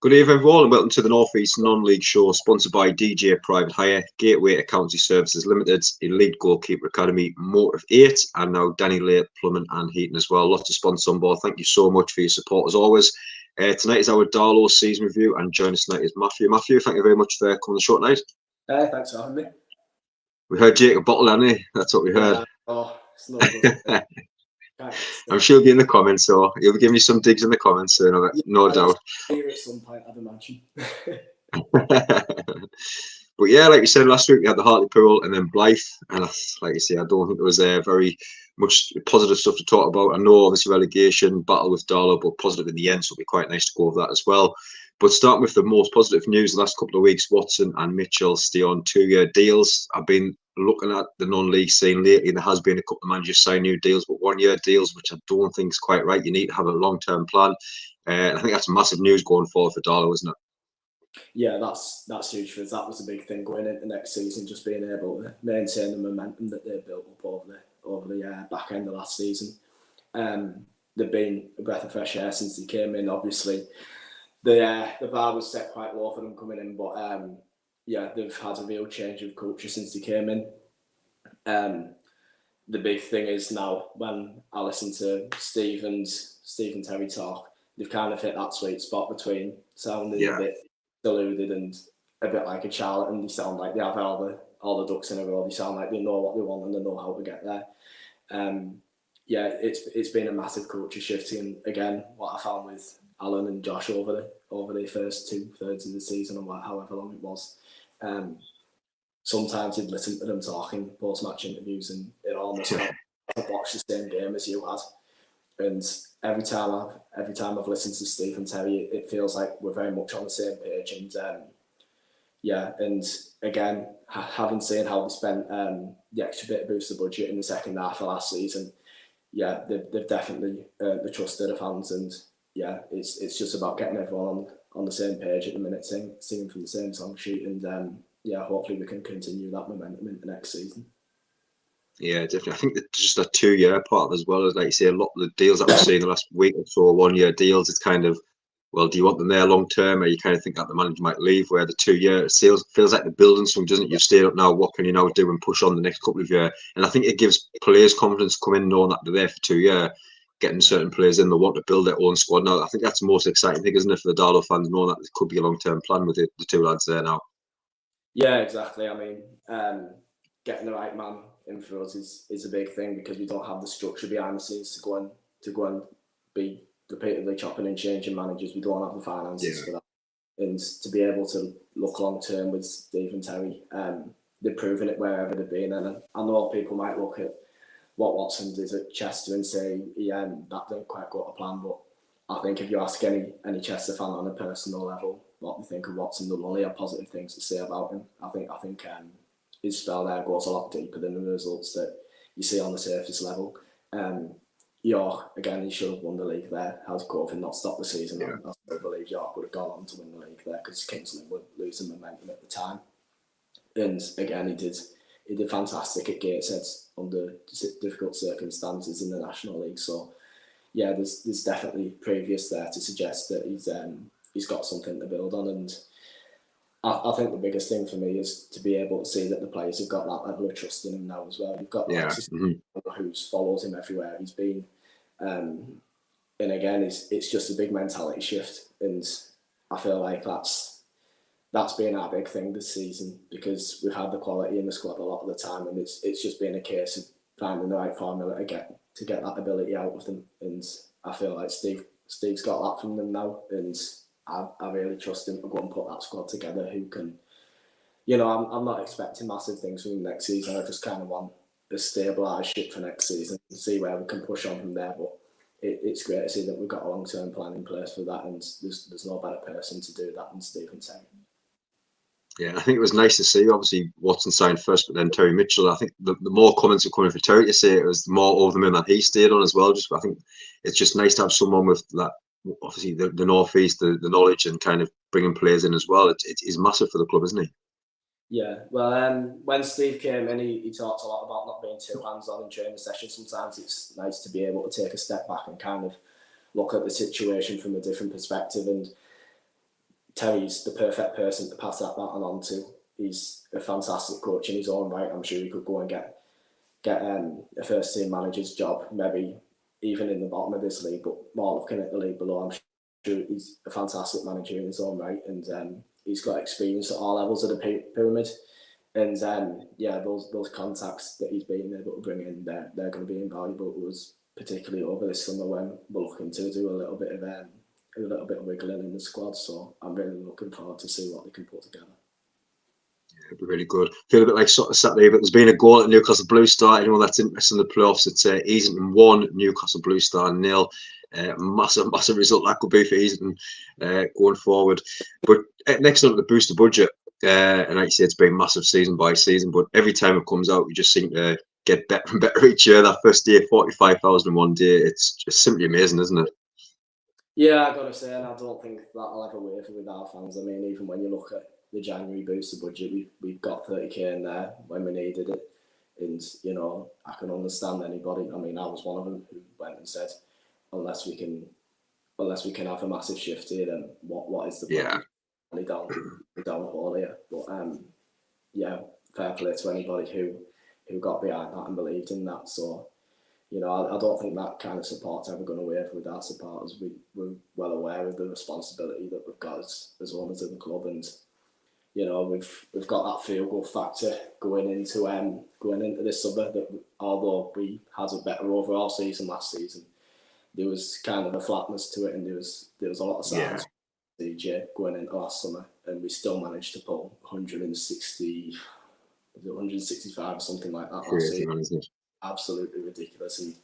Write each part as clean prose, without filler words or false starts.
Good evening, everyone, and welcome to the North East Non-League Show, sponsored by DJ Private Hire, Gateway Accountancy Services Limited, Elite Goalkeeper Academy, Motive 8, and now Danny Lake Plumbing and Heating as well. Lots of sponsors on board. Thank you so much for your support as always. Tonight is our Darlow season review, and joining us tonight is Matthew. Matthew, thank you very much for coming on the show tonight. Thanks for having me. We heard Jacob Bottle, hadn't we? That's what we heard. Yeah. Oh, it's not good. I'm sure he'll be in the comments, so he'll be giving me some digs in the comments soon, no doubt. Here at some point, I'd imagine. But yeah, like you said last week, we had the Hartlepool and then Blythe, and like you say, I don't think there was very much positive stuff to talk about. I know obviously relegation battle with Darlow, but positive in the end, so it'll be quite nice to go over that as well. But starting with the most positive news the last couple of weeks, Watson and Mitchell stay on 2-year deals. I've been looking at the non-league scene lately, and there has been a couple of managers sign new deals, but 1-year deals, which I don't think is quite right. You need to have a long-term plan. I think that's massive news going forward for Darlow, isn't it? Yeah, that's huge for us. That was a big thing going into next season, just being able to maintain the momentum that they built up over the back end of last season. They've been a breath of fresh air since they came in. Obviously, the bar was set quite low for them coming in, but yeah, they've had a real change of culture since they came in. The big thing is now, when I listen to Steve and Terry talk, they've kind of hit that sweet spot between sounding a bit deluded and a bit like a charlatan. They sound like they have all the ducks in a row. They sound like they know what they want and they know how to get there. Yeah, it's been a massive culture shift. And again, what I found with Alan and Josh over the first 2/3 of the season, and however long it was, sometimes you'd listen to them talking post-match interviews, and it almost felt like I watched the same game as you had. And every time I've listened to Steve and Terry, it feels like we're very much on the same page. And yeah, and again, having seen how they spent the extra bit to boost the budget in the second half of last season, yeah, they've definitely earned the trust of the fans. And yeah, it's just about getting everyone on the same page at the minute, singing from the same song sheet. And yeah, hopefully we can continue that momentum into next season. Yeah, definitely. I think that just a 2-year part as well, as like you say, a lot of the deals that we've seen the last week or so, 1-year deals, it's kind of, well, do you want them there long term, or you kind of think that the manager might leave? Where the 2-year feels like the building something, doesn't it? You've stayed up now, what can you now do and push on the next couple of years? And I think it gives players confidence to come in knowing that they're there for 2 years, getting certain players in, they want to build their own squad now. I think that's the most exciting thing, isn't it, for the Darlow fans, knowing that there could be a long-term plan with the two lads there now. Yeah, exactly. I mean, getting the right man in for us is a big thing, because we don't have the structure behind the scenes to go and be repeatedly chopping and changing managers. We don't have the finances for that. And to be able to look long term with Steve and Terry, they've proven it wherever they've been. And I know people might look at what Watson did at Chester and say, yeah, that didn't quite go to plan. But I think if you ask any Chester fan on a personal level what they think of Watson, they'll only have positive things to say about him. I think his spell there goes a lot deeper than the results that you see on the surface level. York, again, he should have won the league there. Had Corbyn not stopped the season, I still believe York would have gone on to win the league there, because Kingsley were losing momentum at the time. And again, he did fantastic at Gateshead under difficult circumstances in the National League. So yeah, there's definitely previous there to suggest that he's got something to build on. And I think the biggest thing for me is to be able to see that the players have got that level of trust in him now as well. You've got who follows him everywhere he's been, and again, it's just a big mentality shift. And I feel like that's been our big thing this season, because we've had the quality in the squad a lot of the time, and it's just been a case of finding the right formula to get that ability out of them. And I feel like Steve's got that from them now, and I really trust him to go and put that squad together who can, I'm not expecting massive things from him next season. I just kind of want a stabilised ship for next season and see where we can push on from there. But it's great to see that we've got a long-term plan in place for that, and there's no better person to do that than Steve and Terry. Yeah, I think it was nice to see. Obviously, Watson signed first, but then Terry Mitchell. I think the more comments were coming for Terry to say it was the more over the moon that he stayed on as well. I think it's just nice to have someone with that. Obviously, the North East, the knowledge, and kind of bringing players in as well. It's massive for the club, isn't he? Yeah, well, when Steve came in, he talked a lot about not being too hands-on in training sessions. Sometimes it's nice to be able to take a step back and kind of look at the situation from a different perspective. And Terry's the perfect person to pass that baton on to. He's a fantastic coach in his own right. I'm sure he could go and get a first team manager's job, maybe even in the bottom of this league, but more looking at the league below. I'm sure he's a fantastic manager in his own right, and he's got experience at all levels of the pyramid. And yeah, those contacts that he's been able to bring in, they're going to be invaluable to us, particularly over this summer when we're looking to do a little bit of wiggling in the squad. So I'm really looking forward to see what they can put together. It'd be really good. Feel a bit like sort of Saturday, but there's been a goal at Newcastle Blue Star. Anyone that's interested in the playoffs, it's Easington 1, Newcastle Blue Star 0. Massive result that could be for Easington going forward. But next on the booster budget, and like you say, it's been massive season by season. But every time it comes out, we just seem to get better and better each year. That first day, 45,000 in one day, it's just simply amazing, isn't it? Yeah, I gotta say, and I don't think that'll ever waver with our fans. I mean, even when you look at the January booster budget, we've got 30k in there when we needed it, and you know, I can understand anybody. I mean, I was one of them who went and said, unless we can have a massive shift here, then what is the point? Yeah. Down the hole here. But yeah, fair play to anybody who got behind that and believed in that. So, you know, I don't think that kind of support's ever going to waver with our supporters. We're well aware of the responsibility that we've got as owners of the club, and you know, we've got that feel good factor going into this summer. That although we had a better overall season last season, there was kind of a flatness to it, and there was a lot of signs DJ going into last summer, and we still managed to pull 165 or something like that last season. Absolutely ridiculous. And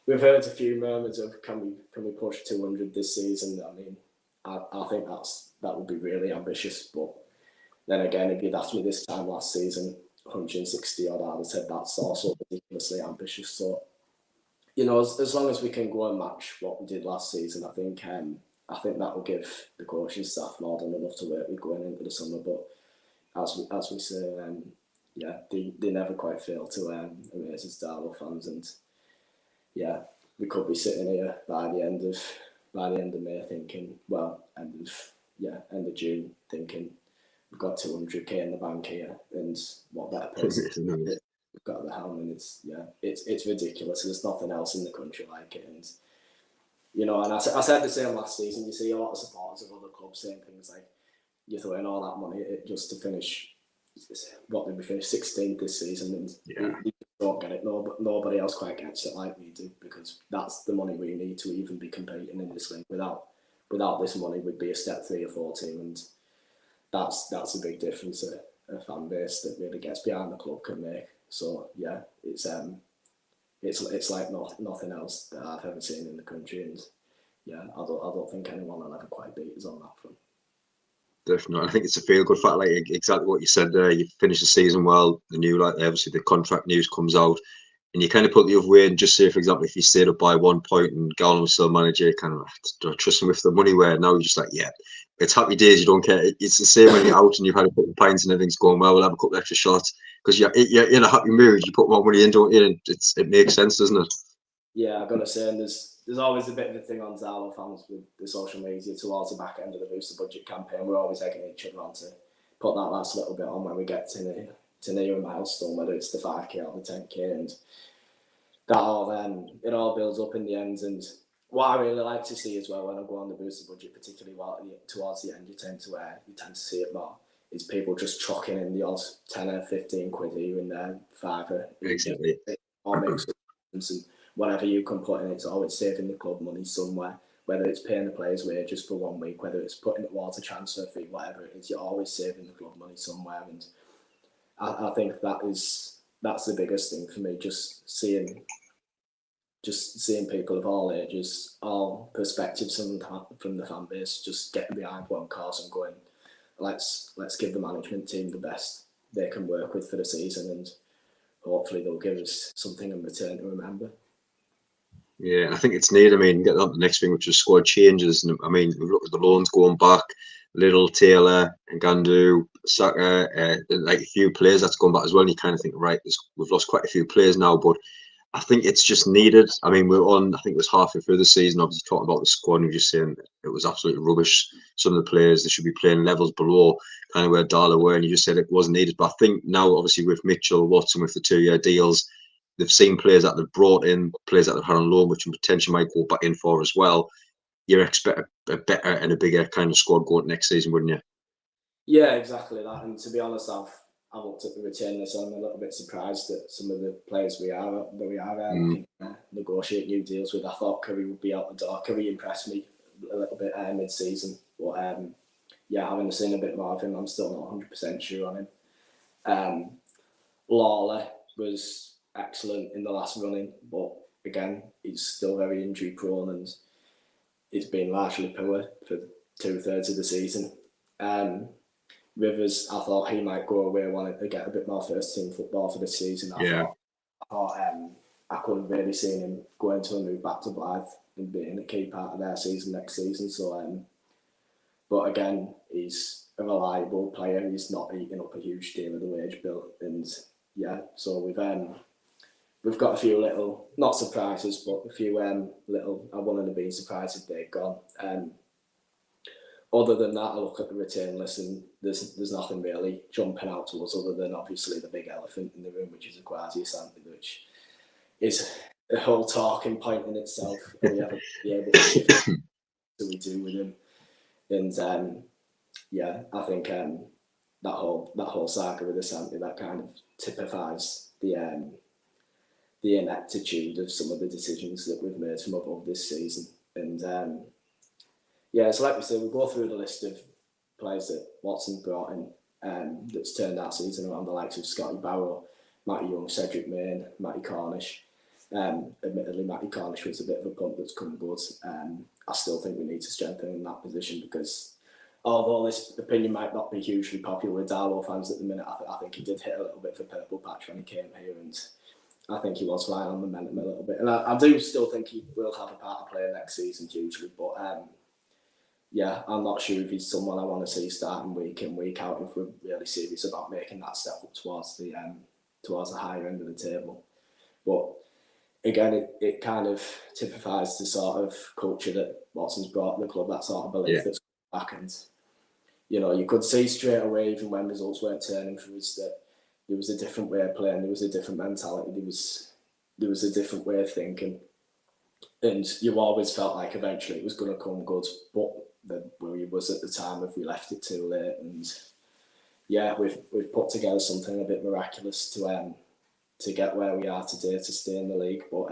we've heard a few murmurs of can we push 200 this season? I mean, I think that would be really ambitious. But then again, if you'd asked me this time last season, 160 odd, I'd have said that's also ridiculously ambitious. So, you know, as long as we can go and match what we did last season, I think that will give the coaching staff more than enough to work with going into the summer. But as we say, yeah, they never quite fail to amaze us Darlow fans, and yeah, we could be sitting here by the end of May thinking, well, end of June thinking we've got 200k in the bank here, and what better person we've got at the helm, and it's ridiculous. There's nothing else in the country like it, and you know, and I said the same last season. You see a lot of supporters of other clubs saying things like, you're throwing all that money at it just to finish, what did we finish, 16th this season, and you don't get it. Nobody else quite gets it like we do, because that's the money we need to even be competing in this league. Without this money, we'd be a step 3 or 4 team, and that's a big difference a fan base that really gets behind the club can make. So yeah, it's like nothing else that I've ever seen in the country, and yeah, I don't think anyone will ever quite beat us on that front. Definitely, I think it's a feel-good fact, like exactly what you said there. You finish the season well, obviously the contract news comes out, and you kind of put the other way and just say, for example, if you stayed up by 1 point and Garland was still manager, you kind of trust him with the money, where now you're just like, yeah, it's happy days, you don't care. It's the same when you're out and you've had a couple of pints and everything's going well, we'll have a couple of extra shots, because you're in a happy mood, you put more money in, don't you? And it makes sense, doesn't it? Yeah, I've got to say, and there's always a bit of a thing on Darlow fans with the social media towards the back end of the booster budget campaign. We're always egging each other on to put that last little bit on when we get to near a milestone, whether it's the 5k or the 10k, and that all it all builds up in the end. And what I really like to see as well when I go on the booster budget, particularly towards the end, you tend to see it more, is people just chucking in the odd 10 or 15 quid here and there, fiver. Exactly. It all makes sense, and whatever you can put in, it's always saving the club money somewhere, whether it's paying the players' wages for 1 week, whether it's putting it towards a transfer fee, whatever it is, you're always saving the club money somewhere. And I think that's the biggest thing for me, just seeing people of all ages, all perspectives from the fan base, just getting behind one cause and going, let's give the management team the best they can work with for the season, and hopefully they'll give us something in return to remember. Yeah, I think it's neat. I mean, get on to the next thing, which is squad changes. And I mean, we've looked at the loans going back, Little, Taylor, and Gandu, Saka, like a few players that's gone back as well. And you kind of think, right, we've lost quite a few players now, but I think it's just needed. I mean, I think it was halfway through the season, obviously talking about the squad, and we're just saying it was absolutely rubbish some of the players, they should be playing levels below kind of where Darla were, and you just said it wasn't needed. But I think now, obviously, with Mitchell, Watson, with the 2-year deals, they've seen players that they've brought in, players that they've had on loan, which potentially might go back in for as well. You expect a better and a bigger kind of squad going next season, wouldn't you? Yeah, exactly that. And to be honest, I've looked at the return list and I'm a little bit surprised at some of the players we are looking to negotiate new deals with. I thought Curry would be out the door. Curry impressed me a little bit mid-season, but yeah, having seen a bit more of him, I'm still not 100% sure on him. Lawler was excellent in the last running, but again, he's still very injury prone and it's been largely poor for 2/3 of the season. Rivers, I thought he might go away wanting to get a bit more first team football for this season. I thought I couldn't really see him going to a move back to Blythe and being a key part of their season next season. So, but again, he's a reliable player. He's not eating up a huge deal of the wage bill, and yeah, so we've got a few little, not surprises, but a few little. I wouldn't have been surprised if they'd gone. Other than that, I look at the return list and there's nothing really jumping out to us other than obviously the big elephant in the room, which is Akwasi Asante, which is a whole talking point in itself. We haven't been able to shift what we do with him, and yeah, I think that whole saga with Asante, that kind of typifies the ineptitude of some of the decisions that we've made from above this season, and. Yeah, so like we said, we'll go through the list of players that Watson brought in that's turned our season around, the likes of Scotty Barrow, Matty Young, Cedric Main, Matty Cornish. Admittedly, Matty Cornish was a bit of a punt that's come good. I still think we need to strengthen in that position because although this opinion might not be hugely popular with Darlow fans at the minute, I think he did hit a little bit for purple patch when he came here, and I think he was flying on momentum a little bit. And I do still think he will have a part to play next season hugely, but yeah, I'm not sure if he's someone I want to see starting week in, week out if we're really serious about making that step up towards the higher end of the table. But again, it kind of typifies the sort of culture that Watson's brought to the club, that sort of belief that's back. And, you know, you could see straight away, even when results weren't turning for us, that there was a different way of playing, there was a different mentality, there was a different way of thinking. And you always felt like eventually it was going to come good, but the worry was at the time if we left it too late. And yeah, we've put together something a bit miraculous to get where we are today, to stay in the league. But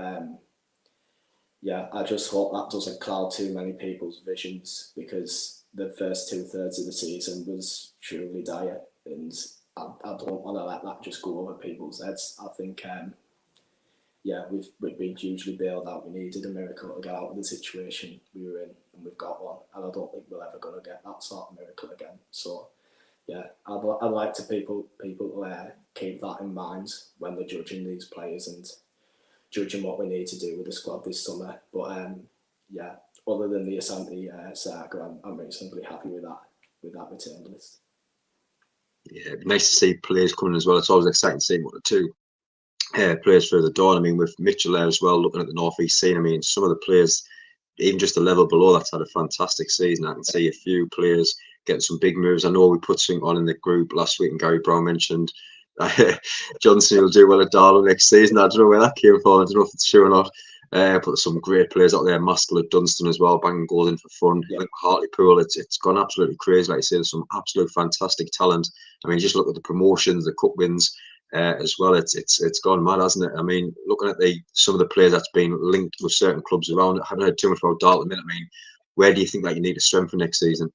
yeah, I just hope that doesn't cloud too many people's visions, because the first 2/3 of the season was truly dire, and I don't want to let that just go over people's heads. I think yeah, we've been hugely bailed out. We needed a miracle to get out of the situation we were in, and we've got one. And I don't think we're ever going to get that sort of miracle again. So, yeah, I'd like to people keep that in mind when they're judging these players and judging what we need to do with the squad this summer. But yeah, other than the Asante saga, I'm reasonably happy with that return list. Yeah, it'd be nice to see players coming as well. It's always exciting to see what the two players further down. I mean, with Mitchell there as well, looking at the North East scene, I mean, some of the players, even just a level below, that's had a fantastic season. I can see a few players getting some big moves. I know we put something on in the group last week, and Gary Brown mentioned Johnson will do well at Darlington next season. I don't know where that came from. I don't know if it's true or not. But there's some great players out there. Maskell at Dunstan as well, banging goals in for fun. Yeah. Like Hartlepool, it's gone absolutely crazy. Like I say, there's some absolute fantastic talent. I mean, just look at the promotions, the cup wins. As well, it's gone mad, hasn't it? I mean, looking at some of the players that's been linked with certain clubs around, I haven't heard too much about Darlington. I mean, where do you think that you need to strengthen next season?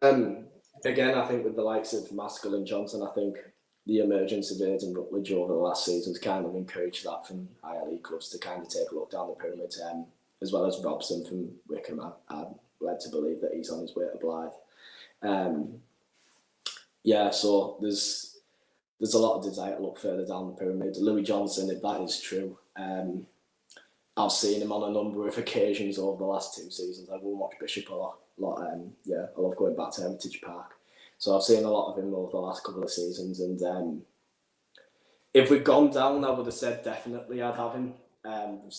Again, I think with the likes of Maskell and Johnson, I think the emergence of Aidan Rutledge over the last season's kind of encouraged that from ILE clubs to kind of take a look down the pyramid, as well as Robson from Wickham. I'm led to believe that he's on his way to Blythe. Yeah, so there's a lot of desire to look further down the pyramid. Louis Johnson, if that is true, I've seen him on a number of occasions over the last 2 seasons. I go and watch Bishop a lot. Yeah, I love going back to Heritage Park. So I've seen a lot of him over the last couple of seasons. And if we'd gone down, I would have said definitely I'd have him.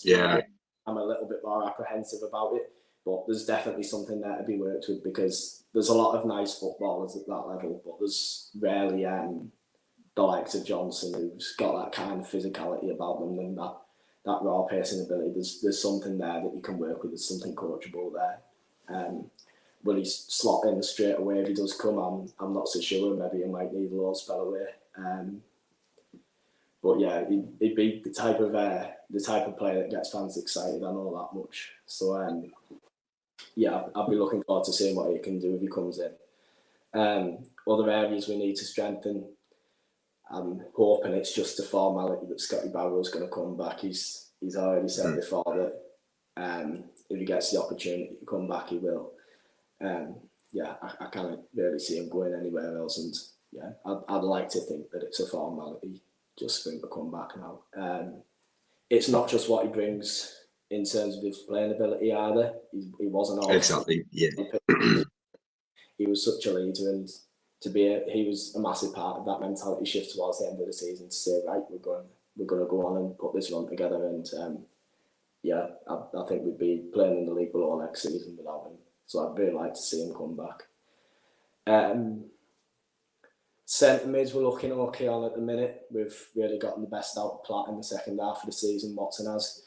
Yeah. I'm a little bit more apprehensive about it. but there's definitely something there to be worked with, because there's a lot of nice footballers at that level, but there's rarely the likes of Johnson, who's got that kind of physicality about them and that raw pacing ability. There's something there that you can work with. There's something coachable there. Will he slot in straight away if he does come? I'm not so sure. Maybe he might need a little spell away. But yeah, he'd be the type of player that gets fans excited. I know that much. So yeah, I'll be looking forward to seeing what he can do if he comes in. Other areas we need to strengthen. I'm hoping it's just a formality that Scotty Barrow's going to come back. He's already said before that if he gets the opportunity to come back, he will. Yeah, I can't really see him going anywhere else. And yeah, I'd like to think that it's a formality just for him to come back now. It's not just what he brings in terms of his playing ability either. He wasn't all exactly. Yeah. He was such a leader, and he was a massive part of that mentality shift towards the end of the season to say, right, we're going to go on and put this run together. And yeah, I think we'd be playing in the league below next season without him. So I'd really like to see him come back. Centre mids we're looking okay on at the minute. We've really gotten the best out of Platt in the second half of the season. Watson has.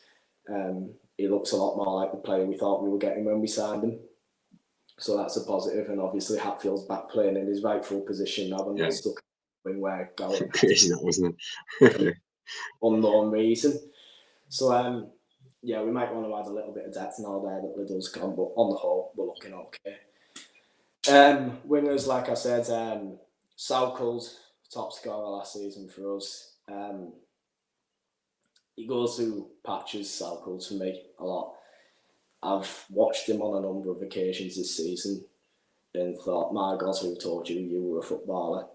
He looks a lot more like the player we thought we were getting when we signed him. So that's a positive. And obviously Hatfield's back playing in his rightful position now, and not stuck in where Gowan crazy that, wasn't it? unknown reason. So yeah, we might want to add a little bit of depth now there that Liddell's gone, but on the whole, we're looking okay. Wingers, like I said, Southcold, top scorer last season for us. He goes through patches, Southcold, for me a lot. I've watched him on a number of occasions this season and thought, my God, who told you were a footballer?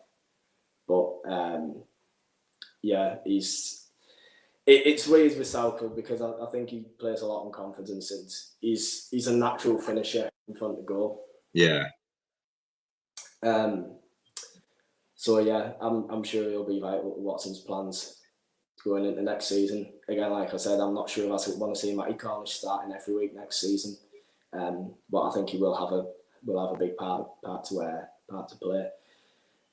But yeah, it's weird with Southcold because I think he plays a lot on confidence, and he's a natural finisher in front of goal. Yeah. So yeah, I'm sure he'll be vital to Watson's plans going into next season. Again, like I said, I'm not sure if I want to see Matty Cornish starting every week next season, but I think he will have a big part to play.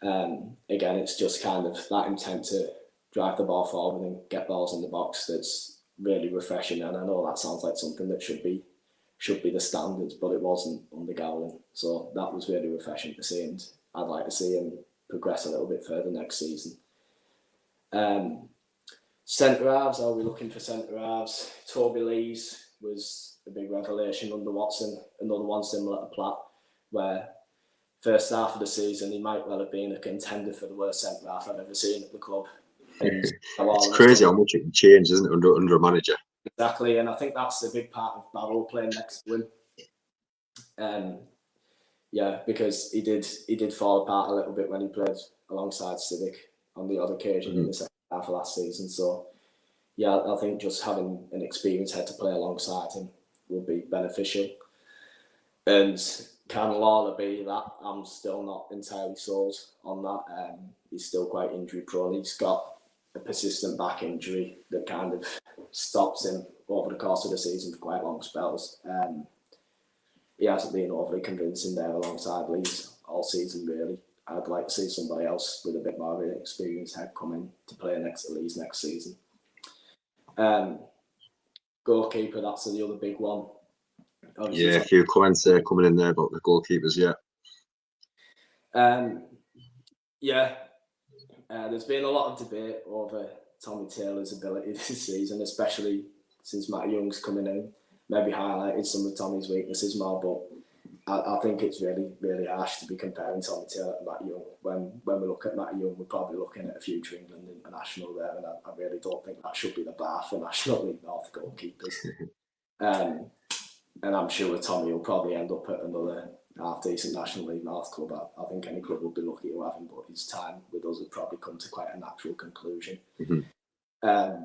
Again, it's just kind of that intent to drive the ball forward and get balls in the box that's really refreshing. And I know that sounds like something that should be the standards, but it wasn't under Gowling. So that was really refreshing to see, and I'd like to see him progress a little bit further next season. Centre halves, I'll be looking for centre halves. Toby Lees was a big revelation under Watson, another one similar to Platt, where first half of the season he might well have been a contender for the worst centre half I've ever seen at the club. It's crazy how much it can change, isn't it, under a manager? Exactly, and I think that's a big part of Barrow playing next to him. Yeah, because he did fall apart a little bit when he played alongside Civic on the odd occasion in the second half of last season. So yeah, I think just having an experienced head to play alongside him will be beneficial. And can Lawler be that? I'm still not entirely sold on that. He's still quite injury prone. He's got a persistent back injury that kind of stops him over the course of the season for quite long spells. He hasn't been overly convincing there alongside Leeds all season, really. I'd like to see somebody else with a bit more of an experienced head come in to play next to Leeds next season. Goalkeeper, that's the other big one. Obviously, yeah, a few comments coming in there about the goalkeepers, yeah. There's been a lot of debate over Tommy Taylor's ability this season, especially since Matt Young's coming in. Maybe highlighted some of Tommy's weaknesses more, but I think it's really, really harsh to be comparing Tommy Taylor to Matt Young. When we look at Matt Young, we're probably looking at a future England international there, and I really don't think that should be the bar for National League North goalkeepers. And I'm sure Tommy will probably end up at another half-decent National League North club. I think any club would be lucky to have him, but his time with us would probably come to quite a natural conclusion. Mm-hmm.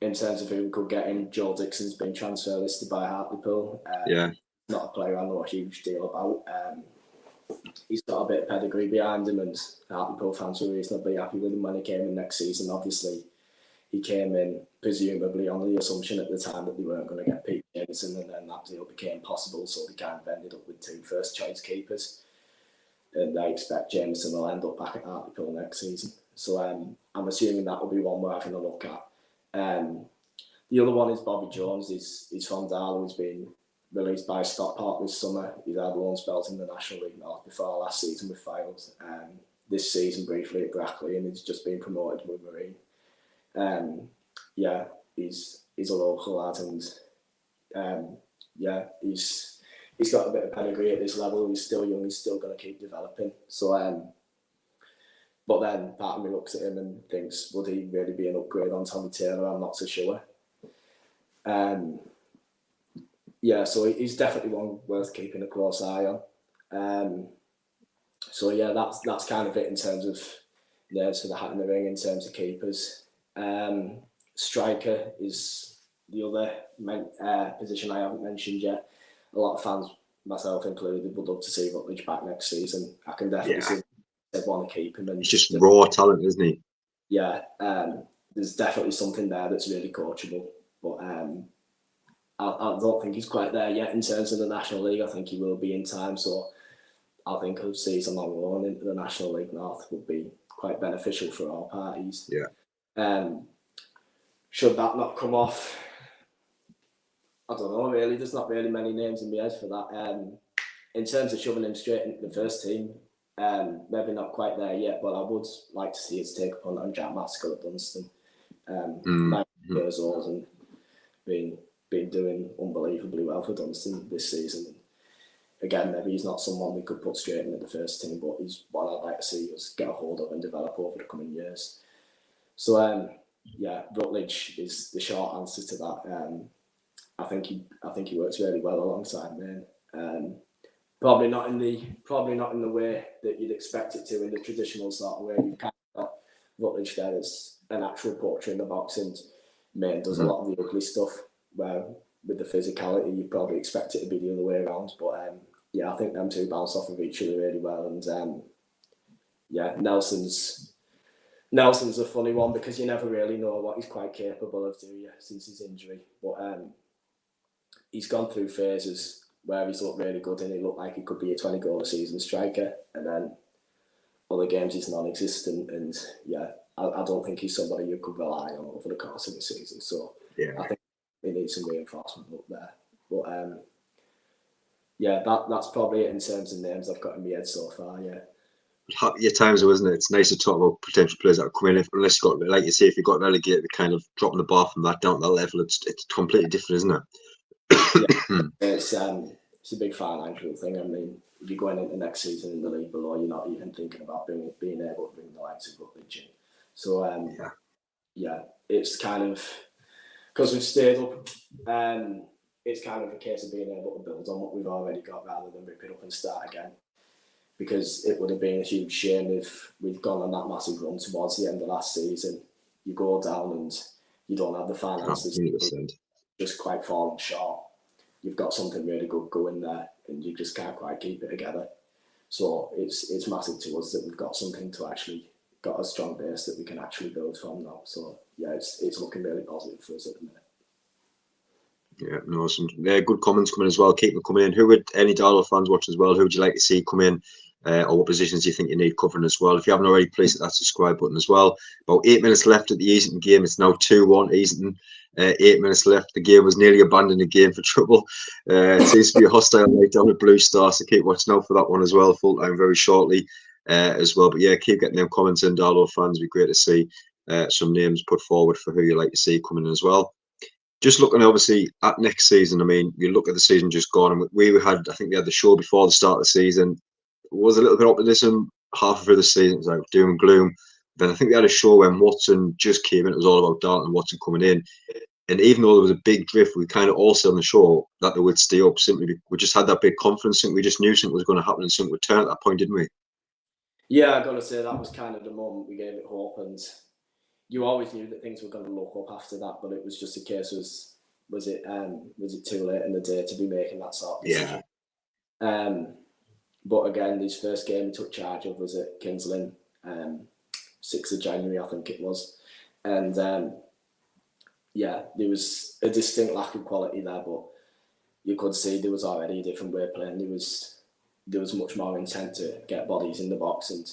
In terms of who could get him, Joel Dixon's been transfer listed by Hartlepool. Not a player I know a huge deal about. He's got a bit of pedigree behind him, and Hartlepool fans were reasonably happy with him when he came in next season. Obviously, he came in presumably on the assumption at the time that they weren't going to get Pete Jameson, and then that deal became possible, so they kind of ended up with 2 first-choice keepers. And I expect Jameson will end up back at Hartlepool next season. So I'm assuming that will be one we're having a look at. The other one is Bobby Jones. He's from Darlington. He's been released by Stockport this summer. He's had loan spells in the National League North before last season with Files. This season briefly at Brackley, and he's just been promoted with Marine. He's a local lad, and he's got a bit of pedigree at this level. He's still young. He's still going to keep developing. So, but then part of me looks at him and thinks, would he really be an upgrade on Tommy Taylor? I'm not so sure. So he's definitely one worth keeping a close eye on. That's kind of it in terms of names for the hat in the ring in terms of keepers. Striker is the other position I haven't mentioned yet. A lot of fans, myself included, would love to see Rutledge back next season. I can definitely see they'd want to keep him. And he's just raw talent, isn't he? Yeah, there's definitely something there that's really coachable. But I don't think he's quite there yet in terms of the National League. I think he will be in time. So I think a season long run into the National League North would be quite beneficial for all parties. Yeah. Should that not come off, I don't know really. There's not really many names in my head for that. In terms of shoving him straight into the first team, maybe not quite there yet, but I would like to see us take a punt on Jack Maskell at Dunstan. 9 years old and been doing unbelievably well for Dunstan this season. Again, maybe he's not someone we could put straight into the first team, but he's one I'd like to see us get a hold of and develop over the coming years. So, Rutledge is the short answer to that. I think he works really well alongside Main. Probably not in the way that you'd expect it to in the traditional sort of way. You've kind of got Rutledge there as an actual poacher in the box, and Main does a lot of the ugly stuff where with the physicality you probably expect it to be the other way around. But I think them two bounce off of each other really well. And Nelson's a funny one because you never really know what he's quite capable of, do you, since his injury. But he's gone through phases where he's looked really good and he looked like he could be a 20-goal a season striker, and then other games he's non-existent. And I don't think he's somebody you could rely on over the course of the season. So I think he needs some reinforcement up there. But that's probably it in terms of names I've got in my head so far. Your times, though, isn't it? It's nice to talk about potential players that are coming in. Unless you got, like you say, if you got relegated, kind of dropping the bar from that down to that level, it's completely different, isn't it? It's a big financial thing. I mean, if you're going into next season in the league below, you're not even thinking about being able to bring the likes of Rutledge in. So it's kind of because we've stayed up. It's kind of a case of being able to build on what we've already got rather than rip it up and start again. Because it would have been a huge shame if we'd gone on that massive run towards the end of last season. You go down and you don't have the finances. Just quite falling short. You've got something really good going there, and you just can't quite keep it together. So it's massive to us that we've got something to actually got a strong base that we can actually build from now. So it's looking really positive for us at the minute. Yeah, no, some good comments coming as well. Keep them coming in. Who would any Darlow fans watch as well? Who would you like to see come in? Or what positions do you think you need covering as well? If you haven't already, please hit that subscribe button as well. About 8 minutes left at the Easington game. It's now 2-1 Easington. 8 minutes left. The game was nearly abandoned again for trouble. It seems to be a hostile night down at Blue Star, so keep watching out for that one as well. Full time very shortly as well. But keep getting them comments in, Darlow fans. It'd be great to see some names put forward for who you like to see coming in as well. Just looking obviously at next season, I mean, you look at the season just gone, and we had the show before the start of the season. It was a little bit of optimism half of the season. It was like doom and gloom. Then I think we had a show when Watson just came in. It was all about Darlington and Watson coming in. And even though there was a big drift, we kind of all said on the show that they would stay up. Simply, we just had that big confidence. We just knew something was going to happen and something would turn at that point, didn't we? Yeah, I've got to say that was kind of the moment we gave it hope, and you always knew that things were going to look up after that. But it was just a case was it too late in the day to be making that sort of decision? But again, his first game he took charge of was at Kings Lynn, 6th of January, I think it was, and yeah, there was a distinct lack of quality there, but you could see there was already a different way of playing. There was much more intent to get bodies in the box and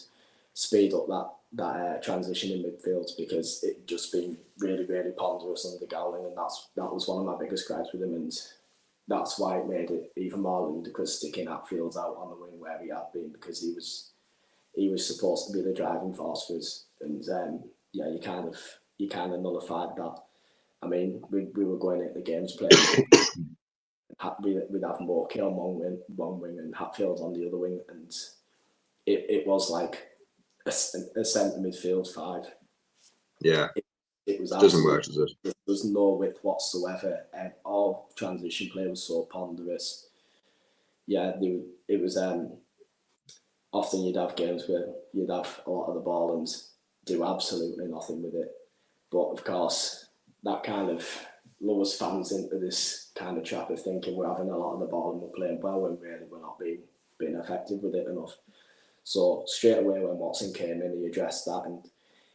speed up that transition in midfield, because it just been really, really ponderous under Gowling, and that was one of my biggest gripes with him, and that's why it made it even more ludicrous sticking Hatfield out on the wing where he had been, because he was supposed to be the driving force for us, and yeah, you kind of nullified that. I mean, we were going into the games playing. We'd have Morky on one wing and Hatfield on the other wing, and it was like a centre midfield five. Yeah, it was doesn't work, does it? There was no width whatsoever, and all transition play was so ponderous. Yeah, it was often you'd have games where you'd have a lot of the ball and do absolutely nothing with it. But of course, that kind of lures fans into this kind of trap of thinking we're having a lot of the ball and we're playing well, when really we're not being effective with it enough. So straight away when Watson came in, he addressed that, and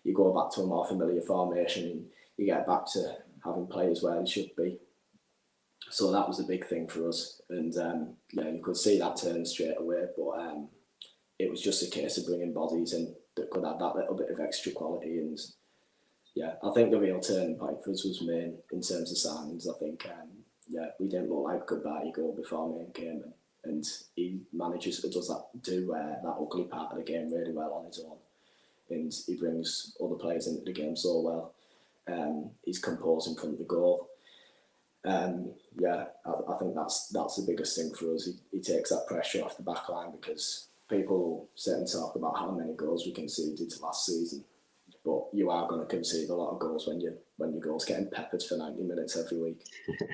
you go back to a more familiar formation and you get back to having players where they should be. So that was a big thing for us, and yeah, you could see that turn straight away. But it was just a case of bringing bodies in that could add that little bit of extra quality. And yeah, I think the real turning point for us was Main in terms of signings. I think yeah, we didn't look like goodbye goal before Main came in, and he manages to do that ugly part of the game really well on his own, and he brings other players into the game so well. He's composed in front of the goal. Yeah, I think that's the biggest thing for us. He takes that pressure off the back line, because people sit and talk about how many goals we conceded last season, but you are going to concede a lot of goals when your goal's getting peppered for 90 minutes every week.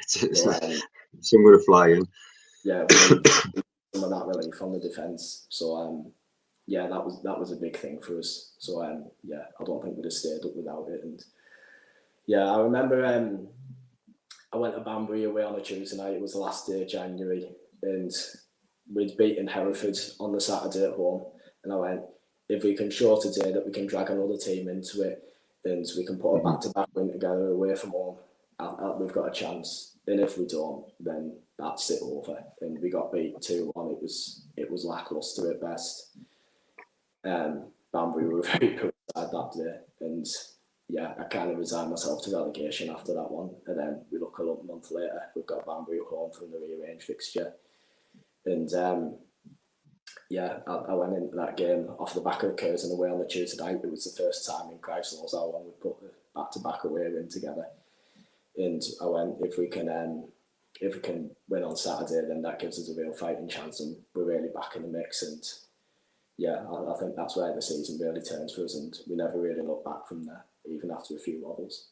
Some going to fly in. Yeah, we need some of that relief on the defence. So yeah, that was a big thing for us. So yeah, I don't think we'd have stayed up without it. And yeah, I remember I went to Banbury away on a Tuesday night. It was the last day of January, and we'd beaten Hereford on the Saturday at home. And I went, if we can show today that we can drag another team into it, and we can put a back-to-back win together away from home, we've got a chance. And if we don't, then that's it over. And we got beat 2-1. It was lacklustre at best. Banbury were very poor side that day, and yeah, I kind of resigned myself to relegation after that one. And then we look a month later, we've got Banbury at home from the rearranged fixture. And yeah, I went into that game off the back of Curzon away on the Tuesday night. It was the first time in Christ knows how long we put the back-to-back away in together. And I went, if we can win on Saturday, then that gives us a real fighting chance, and we're really back in the mix. And yeah, I think that's where the season really turns for us, and we never really looked back from there, even after a few wobbles.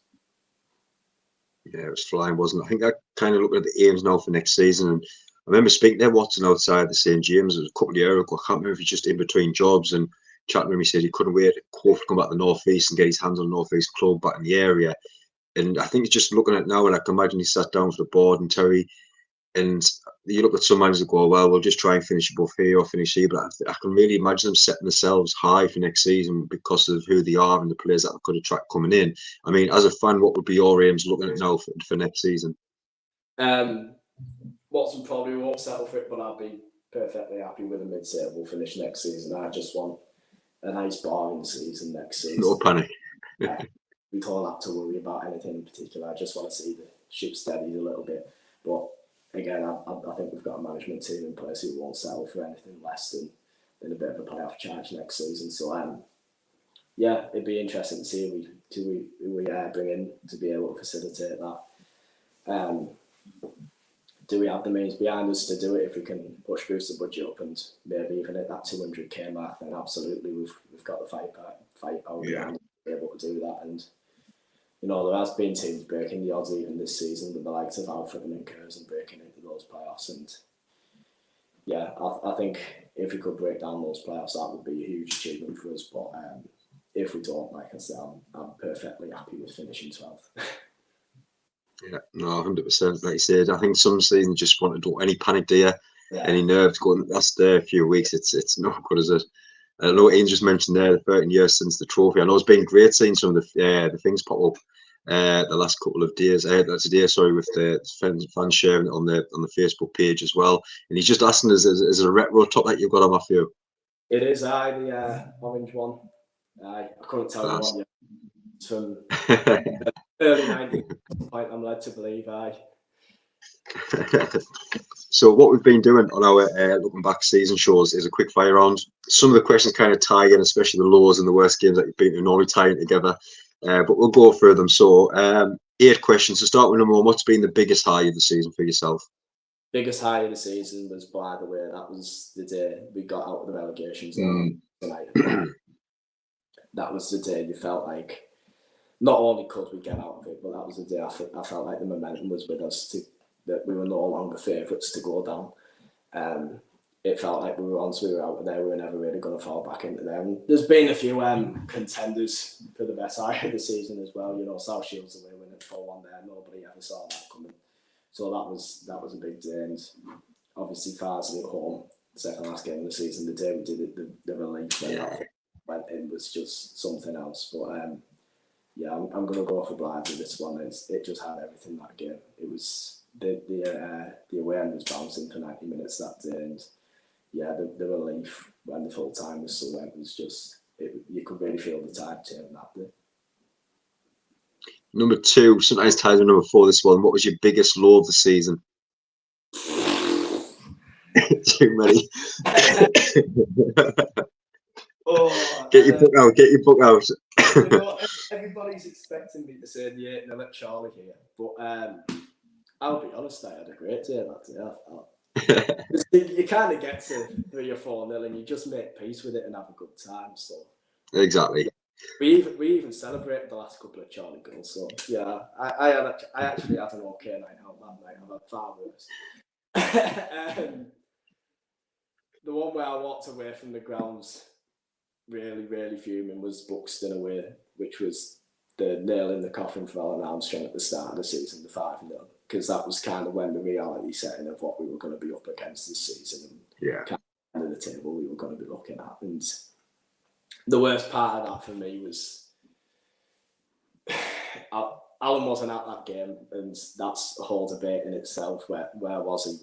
Yeah, it was flying, wasn't it? I think I kind of look at the aims now for next season, and I remember speaking to Watson outside the St James. It was a couple of years ago. I can't remember if he's just in between jobs, and chatting with him, he said he couldn't wait to come back to the North East and get his hands on the North East club back in the area. And I think just looking at it now, and I can imagine he sat down with the board and Terry, and you look at some managers that go, well, we'll just try and finish above here or finish here. But I can really imagine them setting themselves high for next season because of who they are and the players that they could attract coming in. I mean, as a fan, what would be your aims looking at now for next season? Watson probably won't settle for it, but I'll be perfectly happy with a mid-table finish next season. I just want a nice boring season next season. No panic. We don't have to worry about anything in particular. I just want to see the ship steadied a little bit. But again, I think we've got a management team in place who won't settle for anything less than a bit of a playoff charge next season. So yeah, it'd be interesting to see who we bring in to be able to facilitate that. Do we have the means behind us to do it? If we can boost the budget up and maybe even at that 200k mark, then absolutely we've got the firepower behind us to be able to do that. And you know, there has been teams breaking the odds even this season with the likes of Alfred and Curzon breaking into those playoffs. And yeah, I think if we could break down those playoffs, that would be a huge achievement for us. But if we don't, like I said, I'm perfectly happy with finishing 12th. Yeah, no, 100%. Like you said, I think some seasons just want to do any panic, do you? Yeah. Any nerves going. That's there a few weeks. It's not good, is it? I know Ian just mentioned there the 13 years since the trophy. I know it's been great seeing some of the things pop up the last couple of days. Today, sorry, with the fans sharing it on the Facebook page as well. And he's just asking us, is it a retro top that you've got on, Matthew? It is, the orange one. I couldn't tell you what yet. It's from early 90s, I'm led to believe, So what we've been doing on our looking back season shows is a quick fire round. Some of the questions kind of tie in, especially the lows and the worst games that you've been to, normally tie in together. But we'll go through them. So 8 questions. To start with, number 1, what's been the biggest high of the season for yourself? Biggest high of the season was, by the way, that was the day we got out of the relegation zone tonight. That was the day you felt like not only could we get out of it, but that was the day I felt like the momentum was with us, that we were no longer favourites to go down. It felt like once we were out of there, we were never really going to fall back into there. And there's been a few contenders for the best high of the season as well. You know, South Shields away winning 4-1 there. Nobody ever saw that coming. So that was a big day. And obviously Farsley at home, second last game of the season, the day we did it, the relief when that went in was just something else. But yeah, I'm going to go for Blythe with this one. It just had everything that game. It was the away end was bouncing for 90 minutes that day, and yeah, the relief when the full time whistle went was just you could really feel the tide turn that day. Number 2, sometimes ties with number 4. This one, what was your biggest low of the season? Too many. Get your book out. Get your book out. You know, everybody's expecting me to say the 8-0 at Charlie here, but I'll be honest, I had a great day that day. You kind of get to 3 or 4-0 and you just make peace with it and have a good time. So exactly. We even celebrated the last couple of Charlie goals. So yeah, I actually had an okay night out that night. I've had far worse. The one where I walked away from the grounds really, really fuming was Buxton away, which was the nail in the coffin for Alan Armstrong at the start of the season, the 5-0, because that was kind of when the reality set in of what we were going to be up against this season, and kind of the table we were going to be looking at. And the worst part of that for me was Alan wasn't at that game, and that's a whole debate in itself. Where was he?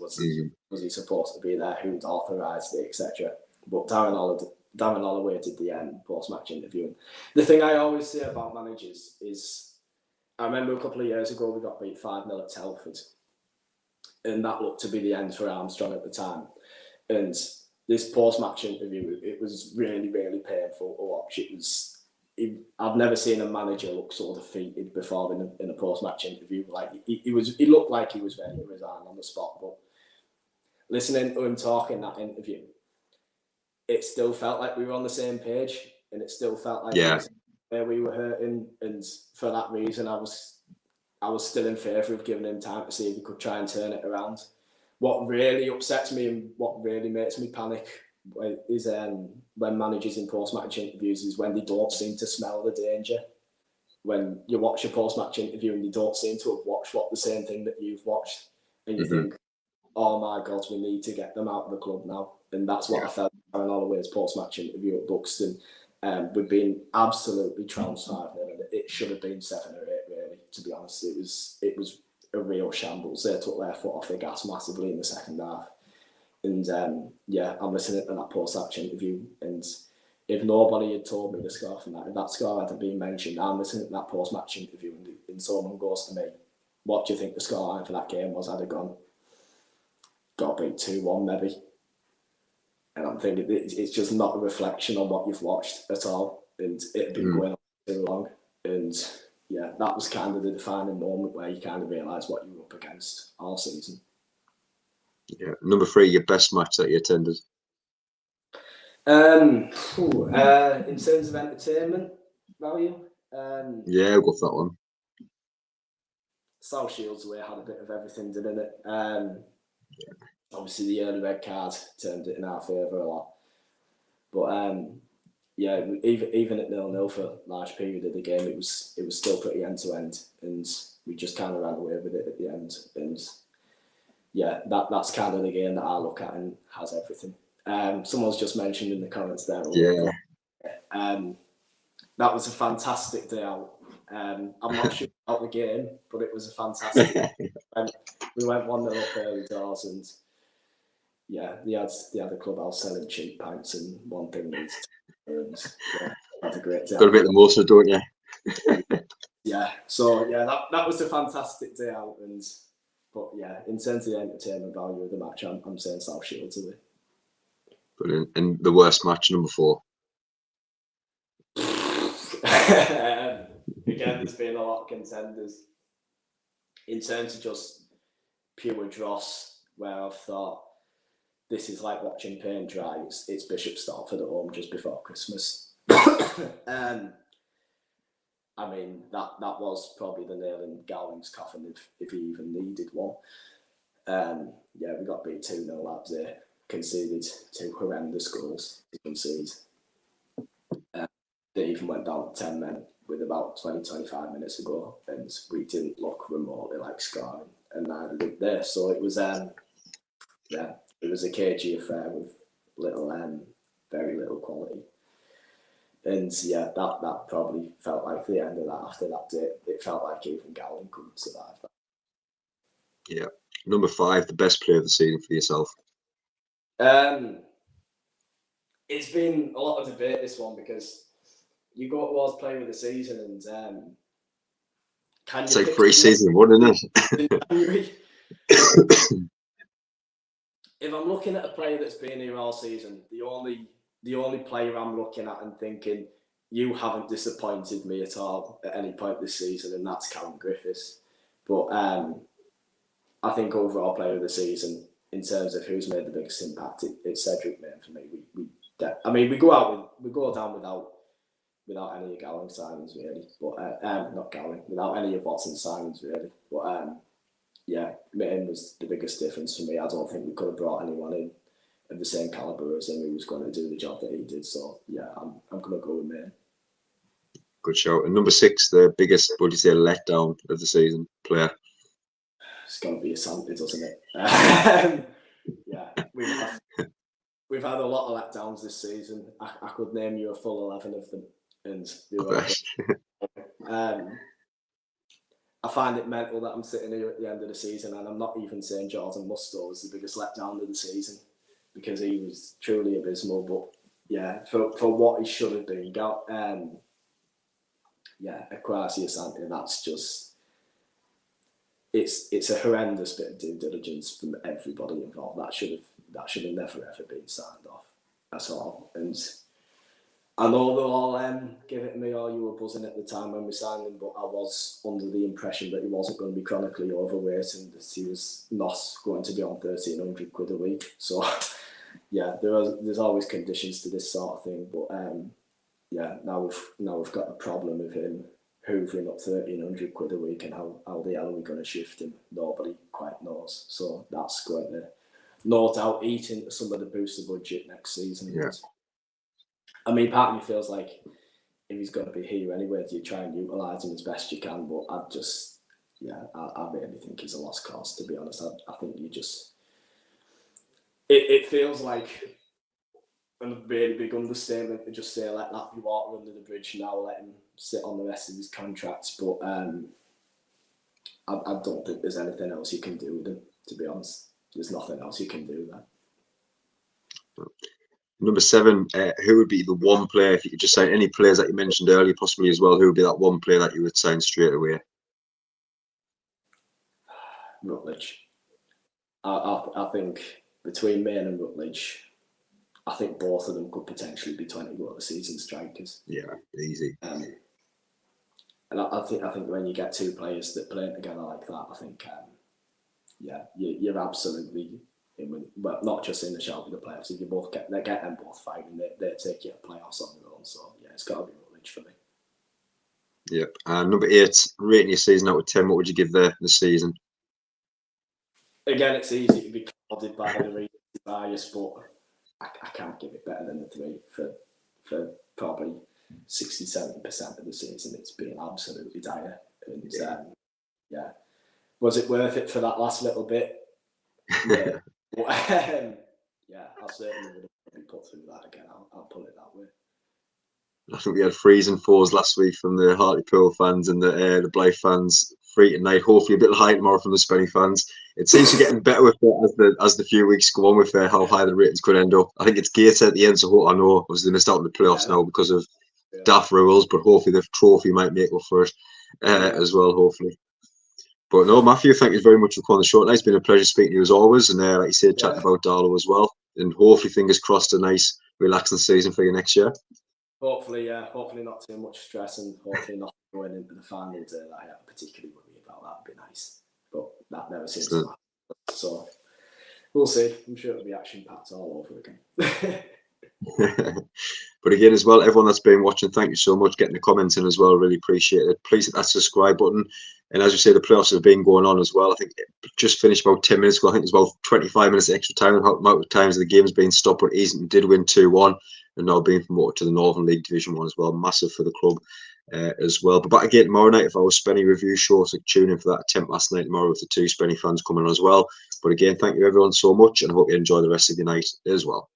Was he supposed to be there? Who'd authorised it, etc. But Darren Holloway did the post-match interview. And the thing I always say about managers is, I remember a couple of years ago we got beat 5-0 at Telford, and that looked to be the end for Armstrong at the time. And this post-match interview, it was really, really painful to watch. I've never seen a manager look so defeated before in a post-match interview. Like he looked like he was ready to resign on the spot. But listening to him talk in that interview, it still felt like we were on the same page, and it still felt like where we were hurting. And for that reason, I was still in favour of giving him time to see if he could try and turn it around. What really upsets me and what really makes me panic is when managers in post-match interviews is when they don't seem to smell the danger. When you watch a post-match interview and they don't seem to have watched the same thing that you've watched, and you think, oh my God, we need to get them out of the club now. And that's what I felt in Aaron Holloway's post-match interview at Buxton. We've been absolutely trounced 5-0, and it should have been 7 or 8, really, to be honest. It was a real shambles. They took their foot off the gas massively in the second half. And I'm listening to that post-match interview, and if nobody had told me the score from that, if that score hadn't been mentioned, I'm listening to that post-match interview, and someone goes to me, what do you think the scoreline for that game was? I'd have gone, got beat 2-1 maybe. And I'm thinking it's just not a reflection on what you've watched at all. And it had been going on too long. And yeah, that was kind of the defining moment where you kind of realise what you were up against all season. Yeah. Number 3, your best match that you attended? In terms of entertainment value? Yeah, I'll go for that one. South Shields away had a bit of everything, didn't it? Obviously, the early red card turned it in our favour a lot. But even at 0-0 for a large period of the game, it was still pretty end to end, and we just kind of ran away with it at the end. And yeah, that's kind of the game that I look at and has everything. Someone's just mentioned in the comments there. Yeah. That was a fantastic day out. I'm not sure about the game, but it was a fantastic. We went 1-0 up early doors, and yeah, they had a clubhouse selling cheap pints, and one thing leads to another, and yeah, had a great day. Got to make the most of it, don't you? Yeah, so yeah, that was a fantastic day out, but yeah, in terms of the entertainment value of the match, I'm saying South Shields away. Brilliant. And the worst match, number 4. Again, there's been a lot of contenders. In terms of just pure dross, where I've thought this is like watching paint dry, it's Bishop Stortford at home just before Christmas. I mean, that was probably the nail in Gowling's coffin if he even needed one. Yeah, we got beat 2-0 that day, conceded 2 horrendous goals to concede. They even went down 10 men with about 20-25 minutes ago, and we didn't look remotely like scoring, and neither did they. So it was, yeah, it was a cagey affair with very little quality. And yeah, that probably felt like the end of that. After that day, it felt like even Gowling couldn't survive that. Yeah. Number 5, the best player of the season for yourself. It's been a lot of debate, this one, because you go towards player of the season, and can it's you like 3 seasons in one, isn't it? If I'm looking at a player that's been here all season, the only player I'm looking at and thinking, you haven't disappointed me at all at any point this season, and that's Callum Griffiths. But I think overall player of the season, in terms of who's made the biggest impact, it's Cedric Main for me. We go down without any of Gowling signings really, but not Gowling, without any of Watson's signings really. But yeah, Main was the biggest difference for me. I don't think we could have brought anyone in of the same calibre as him who was going to do the job that he did. So yeah, I'm going to go with Main. Good shout. And number 6, the biggest, what do you say, letdown of the season player? It's going to be Asante, doesn't it? Yeah, we've had a lot of letdowns this season. I could name you a full 11 of them, and they were I find it mental that I'm sitting here at the end of the season, and I'm not even saying Jordan Musto was the biggest letdown of the season, because he was truly abysmal. But yeah, for what he should have been, yeah, Akwasi Asante, that's just it's a horrendous bit of due diligence from everybody involved. That should have never ever been signed off at all. And I know they'll all give it to me, or you were buzzing at the time when we signed him, but I was under the impression that he wasn't going to be chronically overweight and that he was not going to be on 1,300 quid a week. So yeah, there's always conditions to this sort of thing. But yeah, now we've got a problem with him hoovering up 1,300 quid a week, and how the hell are we going to shift him? Nobody quite knows. So that's going to no doubt eat into some of the booster budget next season. Yeah. I mean, part of me feels like if he's going to be here anyway, do you try and utilise him as best you can? But I really think he's a lost cause, to be honest. I think you just... It feels like a really big understatement to just say, let that be water under the bridge now, let him sit on the rest of his contracts. But I don't think there's anything else you can do with him, to be honest. There's nothing else you can do there. Number 7, who would be the one player, if you could just sign any players that you mentioned earlier, possibly as well, who would be that one player that you would sign straight away? Rutledge. I think between Main and Rutledge, I think both of them could potentially be 20-goal a season strikers. Yeah, easy. And I think when you get two players that play together like that, I think yeah, you're absolutely in with, well, not just in the shout with the playoffs. If you both get them both fighting, they take you to playoffs on their own. So yeah, it's got to be Rutledge for me. Yep. Number 8, rating your season out of 10. What would you give the season? Again, it's easy to be clouded by the recency bias, but I can't give it better than the 3 for probably 60-70% of the season. It's been absolutely dire, and yeah, was it worth it for that last little bit? Yeah, but, yeah, I certainly would have put through that again. I'll put it that way. I think we had 3s and 4s last week from the Hartlepool fans and the Blythe fans. 3 tonight. Hopefully a bit high tomorrow from the Spenny fans. It seems to be getting better with it as the few weeks go on with how high the ratings could end up. I think it's Gator at the end, so I know obviously they missed out on the playoffs now because of daft rules, but hopefully the trophy might make up for it as well, hopefully. But no, Matthew, thank you very much for coming on the show tonight. It's been a pleasure speaking to you as always, and like you said, chatting about Darlow as well. And hopefully, fingers crossed, a nice, relaxing season for you next year. Hopefully, yeah. Hopefully not too much stress, and hopefully not going into the finals that I particularly worry about. That'd be nice, but that never seems to happen. So we'll see. I'm sure it'll be action-packed all over again. But again, as well, everyone that's been watching, thank you so much. Getting the comments in as well, really appreciate it. Please hit that subscribe button. And as you say, the playoffs have been going on as well. I think it just finished about 10 minutes ago. I think there's about 25 minutes extra time. Amount of times the game's been stopped, but Easington did win 2-1 and now being promoted to the Northern League Division 1 as well. Massive for the club as well. But back again tomorrow night for our Spenny review show. So tune in for that attempt last night tomorrow with the 2 Spenny fans coming on as well. But again, thank you everyone so much, and I hope you enjoy the rest of your night as well.